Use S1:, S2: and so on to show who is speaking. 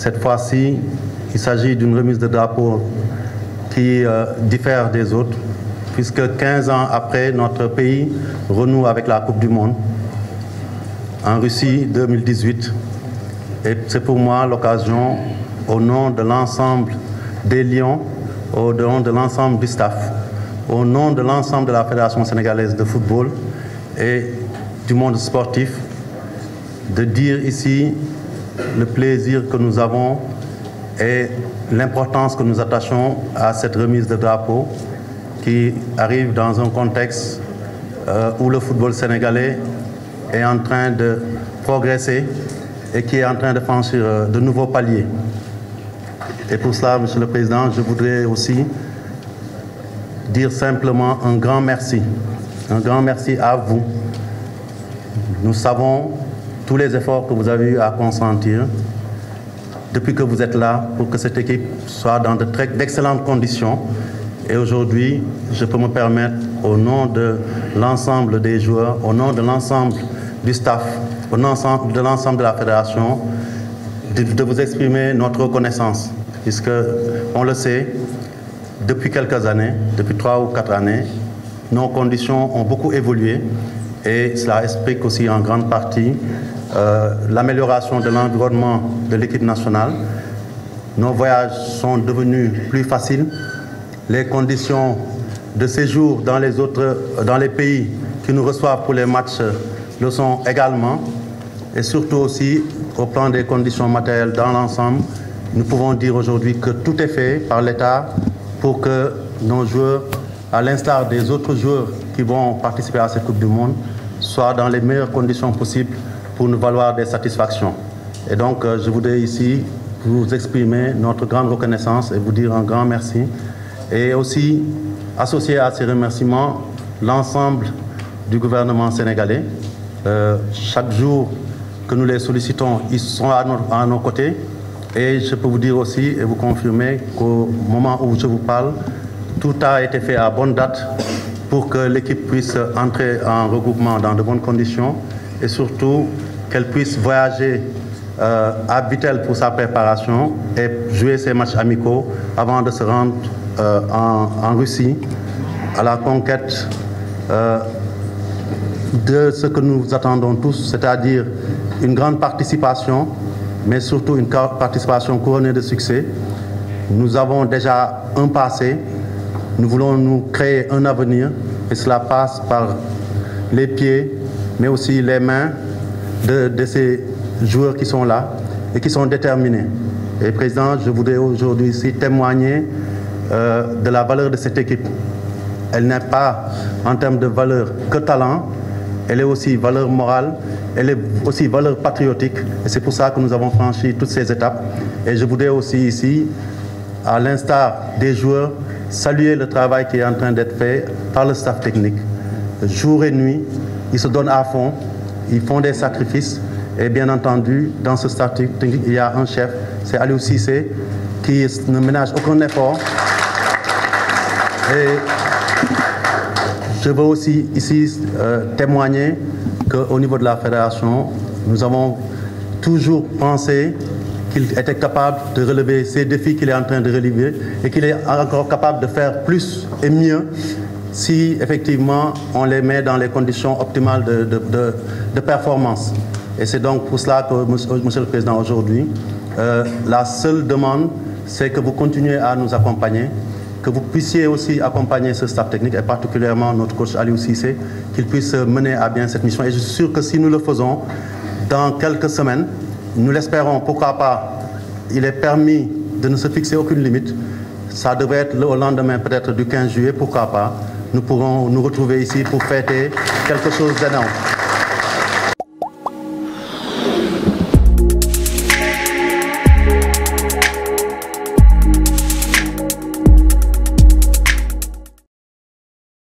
S1: Cette fois-ci, il s'agit d'une remise de drapeau qui diffère des autres, puisque 15 ans après, notre pays renoue avec la Coupe du Monde en Russie 2018. Et c'est pour moi l'occasion, au nom de l'ensemble des Lions, au nom de l'ensemble du staff, au nom de l'ensemble de la Fédération sénégalaise de football et du monde sportif, de dire ici le plaisir que nous avons et l'importance que nous attachons à cette remise de drapeau qui arrive dans un contexte où le football sénégalais est en train de progresser et qui est en train de franchir de nouveaux paliers. Et pour cela, Monsieur le Président, je voudrais aussi dire simplement un grand merci à vous. Nous savons tous les efforts que vous avez eu à consentir depuis que vous êtes là pour que cette équipe soit dans d'excellentes conditions. Et aujourd'hui, je peux me permettre, au nom de l'ensemble des joueurs, au nom de l'ensemble du staff, au nom de l'ensemble de la fédération, de vous exprimer notre reconnaissance. Puisque, on le sait, depuis quelques années, depuis 3 ou 4 années, nos conditions ont beaucoup évolué et cela explique aussi en grande partie l'amélioration de l'environnement de l'équipe nationale. Nos voyages sont devenus plus faciles. Les conditions de séjour dans les pays qui nous reçoivent pour les matchs le sont également. Et surtout aussi, au plan des conditions matérielles dans l'ensemble, nous pouvons dire aujourd'hui que tout est fait par l'État pour que nos joueurs, à l'instar des autres joueurs qui vont participer à cette Coupe du Monde, soient dans les meilleures conditions possibles pour nous valoir des satisfactions. Et donc, je voudrais ici vous exprimer notre grande reconnaissance et vous dire un grand merci. Et aussi, associer à ces remerciements l'ensemble du gouvernement sénégalais. Chaque jour que nous les sollicitons, ils sont à nos côtés. Et je peux vous dire aussi et vous confirmer qu'au moment où je vous parle, tout a été fait à bonne date pour que l'équipe puisse entrer en regroupement dans de bonnes conditions et surtout qu'elle puisse voyager à Vittel pour sa préparation et jouer ses matchs amicaux avant de se rendre en Russie à la conquête de ce que nous attendons tous, c'est-à-dire une grande participation, mais surtout une participation couronnée de succès. Nous avons déjà un passé, nous voulons nous créer un avenir et cela passe par les pieds, mais aussi les mains de ces joueurs qui sont là et qui sont déterminés. Et Président, je voudrais aujourd'hui ici témoigner de la valeur de cette équipe. Elle n'est pas en termes de valeur que talent, elle est aussi valeur morale, elle est aussi valeur patriotique. Et c'est pour ça que nous avons franchi toutes ces étapes. Et je voudrais aussi ici, à l'instar des joueurs, saluer le travail qui est en train d'être fait par le staff technique. Jour et nuit, ils se donnent à fond, ils font des sacrifices. Et bien entendu, dans ce staff technique, il y a un chef, c'est Aliou Cissé, qui ne ménage aucun effort. Et je veux aussi ici témoigner qu'au niveau de la fédération, nous avons toujours pensé qu'il était capable de relever ces défis qu'il est en train de relever et qu'il est encore capable de faire plus et mieux si effectivement on les met dans les conditions optimales de performance. Et c'est donc pour cela que, Monsieur le Président, aujourd'hui, la seule demande, c'est que vous continuez à nous accompagner, que vous puissiez aussi accompagner ce staff technique et particulièrement notre coach Aliou Cissé, qu'il puisse mener à bien cette mission. Et je suis sûr que si nous le faisons, dans quelques semaines, nous l'espérons, pourquoi pas, il est permis de ne se fixer aucune limite. Ça devrait être le lendemain peut-être du 15 juillet, pourquoi pas. Nous pourrons nous retrouver ici pour fêter quelque chose d'énorme.